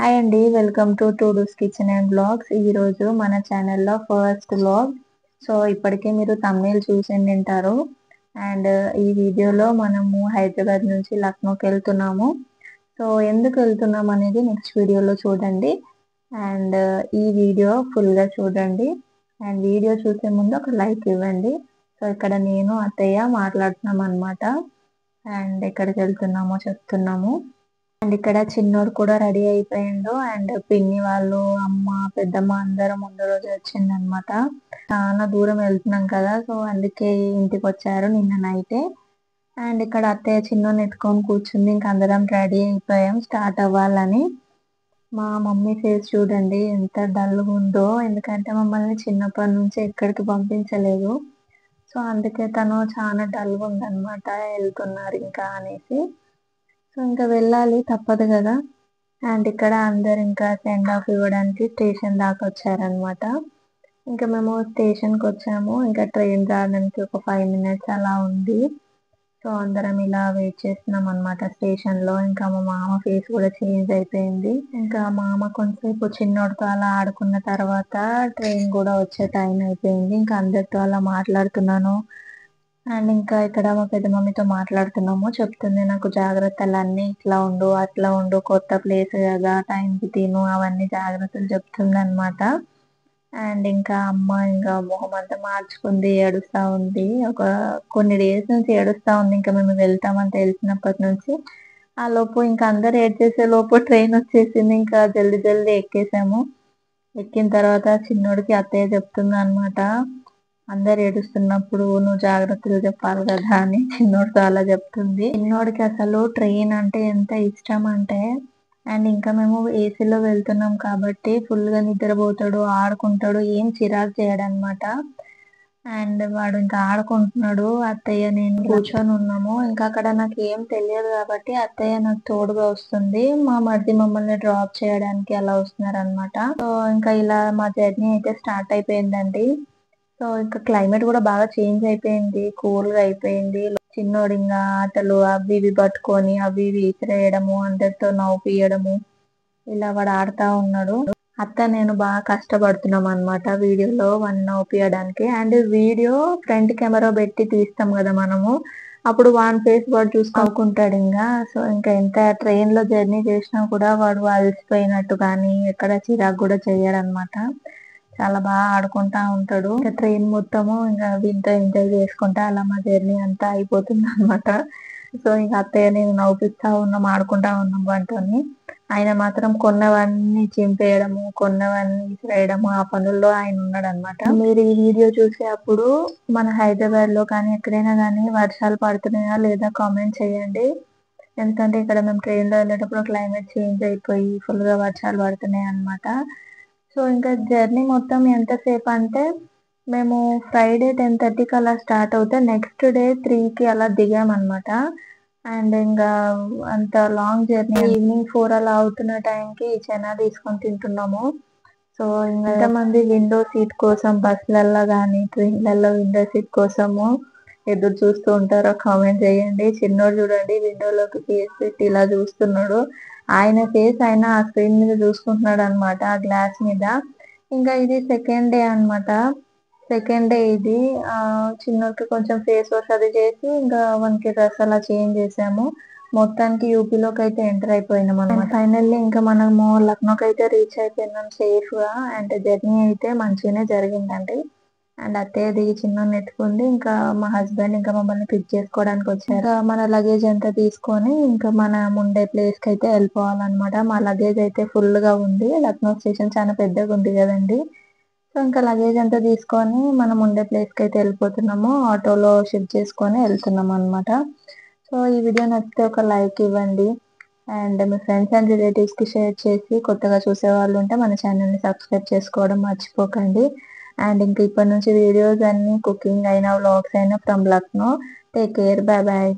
Hi అండి. Welcome to Tudus kitchen and blogs. ఈరోజు మన ఛానల్లో ఫస్ట్ బ్లాగ్. సో ఇప్పటికే మీరు thumbnail చూసి ఉంటారు. అండ్ ఈ వీడియోలో మనము హైదరాబాద్ నుంచి లక్నోకి వెళ్తున్నాము. సో ఎందుకు వెళ్తున్నాం అనేది నెక్స్ట్ వీడియోలో చూడండి. అండ్ ఈ వీడియో ఫుల్గా చూడండి. అండ్ వీడియో చూసే ముందు ఒక లైక్ ఇవ్వండి. సో ఇక్కడ నేను అత్తయ్య మాట్లాడుతున్నాం అనమాట. అండ్ ఎక్కడికి వెళ్తున్నామో చెప్తున్నాము. అండ్ ఇక్కడ చిన్నోడు కూడా రెడీ అయిపోయిండు. అండ్ పిన్ని వాళ్ళు, అమ్మ, పెద్దమ్మ అందరం ముందు రోజు వచ్చిందనమాట. చాలా దూరం వెళ్తున్నాం కదా, సో అందుకే ఇంటికి వచ్చారు నిన్న నైటే. అండ్ ఇక్కడ అత్తయ్య చిన్నోని ఎత్తుకొని కూర్చుంది. ఇంక అందరం రెడీ అయిపోయాం స్టార్ట్ అవ్వాలని. మా మమ్మీ ఫేస్ చూడండి ఎంత డల్గా ఉందో, ఎందుకంటే మమ్మల్ని చిన్నప్పటి నుంచి ఎక్కడికి పంపించలేదు. సో అందుకే తను చాలా డల్గా ఉందన్నమాట. వెళ్తున్నారు ఇంకా అనేసి. సో ఇంకా వెళ్ళాలి తప్పదు కదా. అండ్ ఇక్కడ అందరు ఇంకా సెండ్ ఆఫ్ ఇవ్వడానికి స్టేషన్ దాకా వచ్చారనమాట. ఇంకా మేము స్టేషన్కి వచ్చాము. ఇంకా ట్రైన్ రావడానికి ఒక 5 minutes అలా ఉంది. సో అందరం ఇలా వెయిట్ చేస్తున్నాం అనమాట స్టేషన్లో. ఇంకా మా మామ ఫేస్ కూడా చేంజ్ అయిపోయింది. ఇంకా మామ కొంతసేపు చిన్నోడితో అలా ఆడుకున్న తర్వాత ట్రైన్ కూడా వచ్చే టైం అయిపోయింది. ఇంకా అందరితో అలా మాట్లాడుతున్నాను. అండ్ ఇంకా ఇక్కడ మా పెద్ద మమ్మీతో మాట్లాడుతున్నాము. చెప్తుంది నాకు జాగ్రత్తలన్నీ ఇట్లా ఉండు, అట్లా ఉండు, కొత్త ప్లేస్ కదా, టైంకి తిను, అవన్నీ జాగ్రత్తలు చెప్తుంది అనమాట. అండ్ ఇంకా అమ్మ ఇంకా మొహం అంతా మార్చుకుంది, ఏడుస్తా ఉంది. కొన్ని డేస్ నుంచి ఏడుస్తా ఉంది. ఇంకా మేము వెళ్తామని తెలిసినప్పటి నుంచి. ఆ లోపు ఇంకా అందరు ఏడ్చేసే లోపు ట్రైన్ వచ్చేసింది. ఇంకా జల్దీ జల్దీ ఎక్కేసాము. ఎక్కిన తర్వాత చిన్నోడికి అత్తయ్య చెప్తుంది అనమాట, అందరు ఏడుస్తున్నప్పుడు నువ్వు జాగ్రత్తలు చెప్పాలి కదా అని చిన్నోడితో అలా చెప్తుంది. చిన్నోడికి అసలు ట్రైన్ అంటే ఎంత ఇష్టం అంటే, అండ్ ఇంకా మేము ఏసీలో వెళ్తున్నాం కాబట్టి ఫుల్ గా నిద్రపోతాడు, ఆడుకుంటాడు, ఏం చిరాకు చేయడు అనమాట. అండ్ వాడు ఇంకా ఆడుకుంటున్నాడు. అత్తయ్య నేను కూర్చొని ఉన్నాము. ఇంకా అక్కడ నాకు ఏం తెలియదు కాబట్టి అత్తయ్య నాకు తోడుగా వస్తుంది. మా మరిది మమ్మల్ని డ్రాప్ చేయడానికి అలా వస్తున్నారు అనమాట. సో ఇంకా ఇలా మా జర్నీ అయితే స్టార్ట్ అయిపోయిందండి. సో ఇంకా క్లైమేట్ కూడా బాగా చేంజ్ అయిపోయింది, కూల్ గా అయిపోయింది. చిన్నోడు ఇంకా ఆటలు అవి ఇవి పట్టుకొని అవి ఇవి విసిరేయడము, అందరితో నవ్వుపియడము, ఇలా వాడు ఆడుతా ఉన్నాడు. అత్త నేను బాగా కష్టపడుతున్నాం అనమాట వీడియోలో వన్ నవ్వుపియడానికి. అండ్ వీడియో ఫ్రంట్ కెమెరా పెట్టి తీస్తాం కదా మనము, అప్పుడు వాన్ ఫేస్ వాడు చూసుకుంటాడు ఇంకా. సో ఇంకా ఎంత ట్రైన్ లో జర్నీ చేసినా కూడా వాడు అలసిపోయినట్టు కానీ ఎక్కడ చిరాకు కూడా చేయడు అనమాట. చాలా బాగా ఆడుకుంటా ఉంటాడు. ఇంకా ట్రైన్ మొత్తము ఇంకా వీటితో ఎంజాయ్ చేసుకుంటా అలా మా జర్నీ అంతా అయిపోతుంది అనమాట. సో ఇంకా అత్తయ్య నేను నవ్వుపిస్తా ఉన్నాం, ఆడుకుంటా ఉన్నాం వాటితోని. ఆయన మాత్రం కొన్నవన్నీ చింపేయడము, కొన్నవన్నీ విసిరేయడము, ఆ పనుల్లో ఆయన ఉన్నాడు అనమాట. మీరు ఈ వీడియో చూసే అప్పుడు మన హైదరాబాద్ లో కానీ ఎక్కడైనా కానీ వర్షాలు పడుతున్నాయా లేదా కామెంట్ చేయండి. ఎందుకంటే ఇక్కడ మేము ట్రైన్ లో వెళ్ళేటప్పుడు క్లైమేట్ చేంజ్ అయిపోయి ఫుల్ గా వర్షాలు పడుతున్నాయి అనమాట. సో ఇంకా జర్నీ మొత్తం ఎంతసేపు అంటే, మేము ఫ్రైడే 10:30కి అలా స్టార్ట్ అవుతే నెక్స్ట్ డే 3కి అలా దిగామన్నమాట. అండ్ ఇంకా అంత లాంగ్ జర్నీ ఈవినింగ్ 4 అలా అవుతున్న టైంకి చనా తీసుకొని తింటున్నాము. సో ఇంకా ఎంతమంది విండో సీట్ కోసం బస్సులలో కానీ ట్రైన్లలో విండో సీట్ కోసము ఎదురు చూస్తూ ఉంటారో కామెంట్ చేయండి. చిన్నోడు చూడండి విండోలోకి ఫేస్ పెట్టి ఇలా చూస్తున్నాడు. ఆయన ఫేస్ ఆయన ఆ స్క్రీన్ మీద చూసుకుంటున్నాడు అనమాట, ఆ గ్లాస్ మీద. ఇంకా ఇది సెకండ్ డే అనమాట. సెకండ్ డే ఇది. చిన్నోడికి కొంచెం ఫేస్ వాష్ అది చేసి ఇంకా మనకి డ్రెస్ అలా చేంజ్ చేసాము. మొత్తానికి యూపీలోకి అయితే ఎంటర్ అయిపోయినాం అనమాట. ఫైనల్లీ ఇంకా మనము లక్నోకి అయితే రీచ్ అయిపోయినాం సేఫ్ గా. అండ్ జర్నీ అయితే మంచిగానే జరిగిందండి. అండ్ అత్తయ్య దిగి చిన్నోని ఎత్తుకుంది. ఇంకా మా హస్బెండ్ ఇంకా మమ్మల్ని పిక్ చేసుకోవడానికి వచ్చారు. ఇంకా మన లగేజ్ అంతా తీసుకొని ఇంకా మనం ఉండే ప్లేస్ కి అయితే వెళ్ళిపోవాలన్నమాట. మా లగేజ్ అయితే ఫుల్ గా ఉంది. లక్నో స్టేషన్ చాలా పెద్దగా ఉంది కదండి. సో ఇంకా లగేజ్ అంతా తీసుకొని మనం ఉండే ప్లేస్ కి అయితే వెళ్ళిపోతున్నాము. ఆటోలో షిఫ్ట్ చేసుకొని వెళ్తున్నాం అనమాట. సో ఈ వీడియో నచ్చితే ఒక లైక్ ఇవ్వండి. And me friends and relatives కి షేర్ చేసి కొత్తగా చూసే వాళ్ళు ఉంటే మన ఛానల్ ని సబ్స్క్రైబ్ చేసుకోవడం మర్చిపోకండి. అండ్ ఇంక ఇప్పటి నుంచి వీడియోస్ అన్ని కుకింగ్ అయినా వ్లాగ్స్ అయినా from Lucknow. Take care, bye bye.